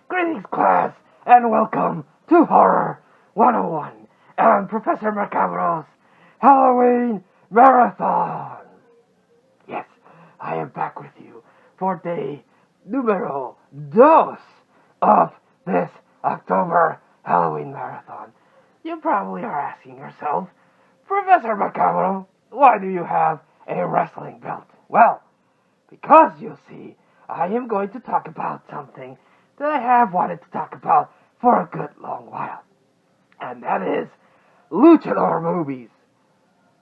Greetings, class, and welcome to Horror 101 and Professor Macabro's Halloween Marathon. Yes, I am back with you for day numero dos of this October Halloween Marathon. You probably are asking yourself, Professor Macabro, why do you have a wrestling belt? Well, because you see, I am going to talk about something that I have wanted to talk about for a good long while. And that is luchador movies.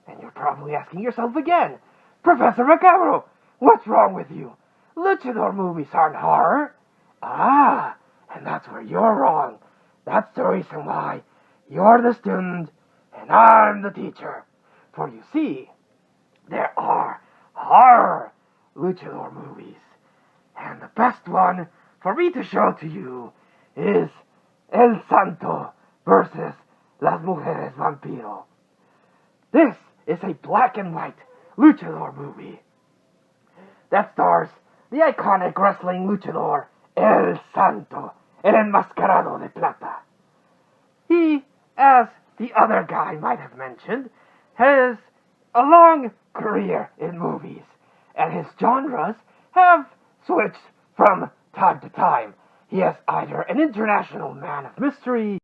And you're probably asking yourself again, Professor Macabro, what's wrong with you? Luchador movies aren't horror. Ah, and that's where you're wrong. That's the reason why you're the student and I'm the teacher. For you see, there are horror luchador movies. And the best one for me to show to you is El Santo versus Las Mujeres Vampiro. This is a black and white luchador movie that stars the iconic wrestling luchador El Santo, el enmascarado de plata. He, as the other guy might have mentioned, has a long career in movies, and his genres have switched from time to time. He is either an international man of mystery,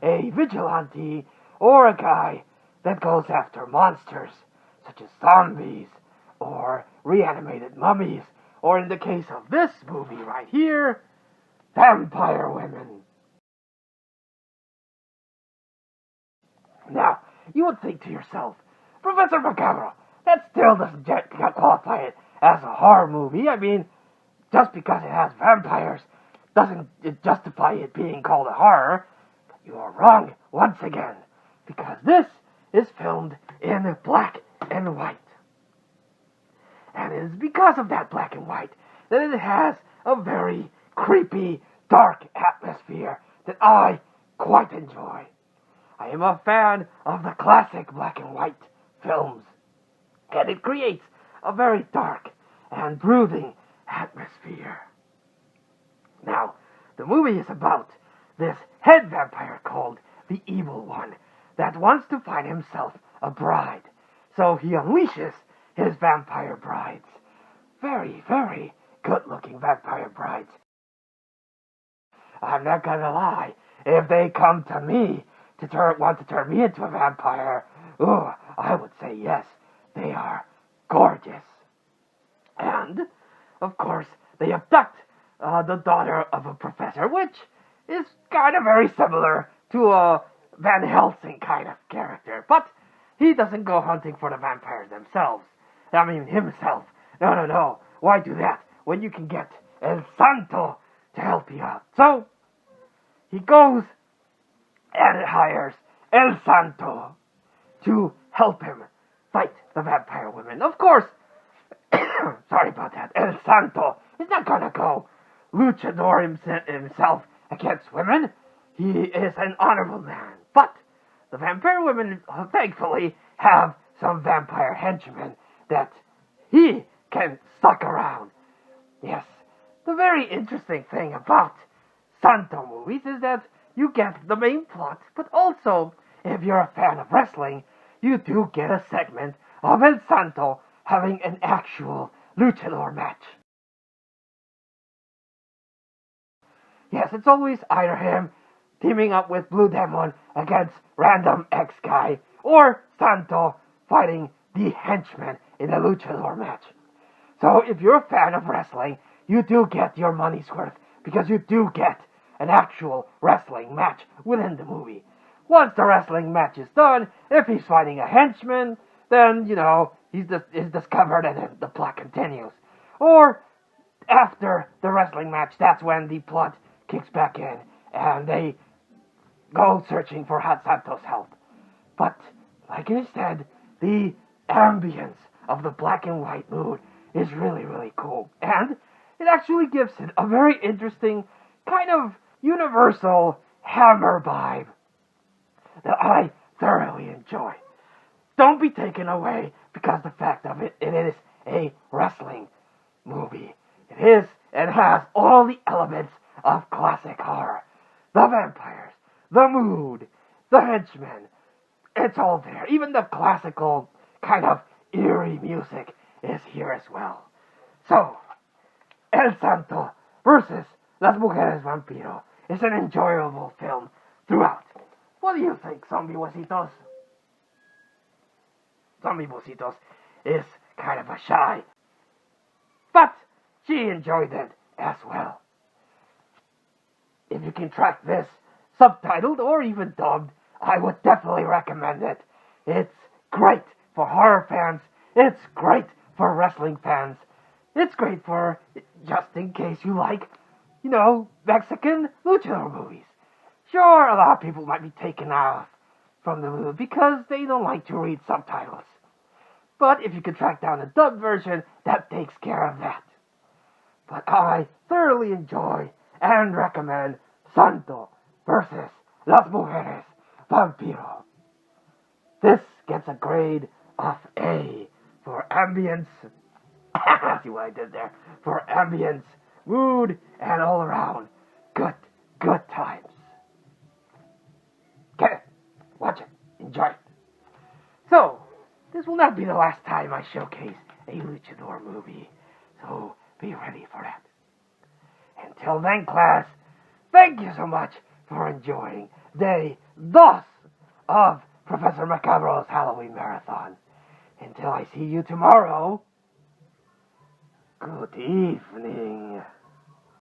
a vigilante, or a guy that goes after monsters, such as zombies, or reanimated mummies, or in the case of this movie right here, vampire women. Now, you would think to yourself, Professor Macabro, that still doesn't qualify it as a horror movie. I mean, just because it has vampires doesn't justify it being called a horror. But you are wrong once again, because this is filmed in black and white. And it is because of that black and white that it has a very creepy, dark atmosphere that I quite enjoy. I am a fan of the classic black and white films, and it creates a very dark and brooding atmosphere. Now, the movie is about this head vampire called the Evil One that wants to find himself a bride. So he unleashes his vampire brides. Very, very good-looking vampire brides. I'm not gonna lie, if they come to me want to turn me into a vampire, I would say yes, they are gorgeous. And, of course, they abduct the daughter of a professor, which is kind of very similar to a Van Helsing kind of character. But he doesn't go hunting for the vampires themselves. I mean, himself. No. Why do that when you can get El Santo to help you out? So, he goes and hires El Santo to help him fight the vampire women. Of course, sorry about that, El Santo is not gonna go luchador himself against women. He is an honorable man. But the vampire women, thankfully, have some vampire henchmen that he can suck around. Yes, the very interesting thing about Santo movies is that you get the main plot, but also, if you're a fan of wrestling, you do get a segment of El Santo having an actual luchador match. Yes, it's always either him teaming up with Blue Demon against random X-guy, or Santo fighting the henchman in a luchador match. So if you're a fan of wrestling, you do get your money's worth, because you do get an actual wrestling match within the movie. Once the wrestling match is done, if he's fighting a henchman, then, he's discovered and then the plot continues. Or, after the wrestling match, that's when the plot kicks back in, and they go searching for Hot Santo's help. But, like I said, the ambience of the black and white mood is really, really cool. And it actually gives it a very interesting kind of universal Hammer vibe that I thoroughly enjoy. Don't be taken away because the fact of it is a wrestling movie. It is and has all the elements of classic horror. The vampires, the mood, the henchmen. It's all there. Even the classical kind of eerie music is here as well. So, El Santo versus Las Mujeres Vampiro is an enjoyable film throughout. What do you think, Zombie Huesitos? Zombie Huesitos is kind of a shy, but she enjoyed it as well. If you can track this subtitled or even dubbed, I would definitely recommend it. It's great for horror fans. It's great for wrestling fans. It's great for, just in case you like, Mexican luchador movies. Sure, a lot of people might be taken off from the movie because they don't like to read subtitles. But if you can track down a dubbed version, that takes care of that. But I thoroughly enjoy and recommend Santo versus Las Mujeres Vampiro. This gets a grade of A for ambience. See what I did there? For ambience, mood, and all around good times. Get it, watch it, enjoy it. So, this will not be the last time I showcase a luchador movie, so be ready for that. Until then, class, thank you so much for enjoying Day 2 of Profesor Macabro's Halloween Marathon. Until I see you tomorrow, good evening.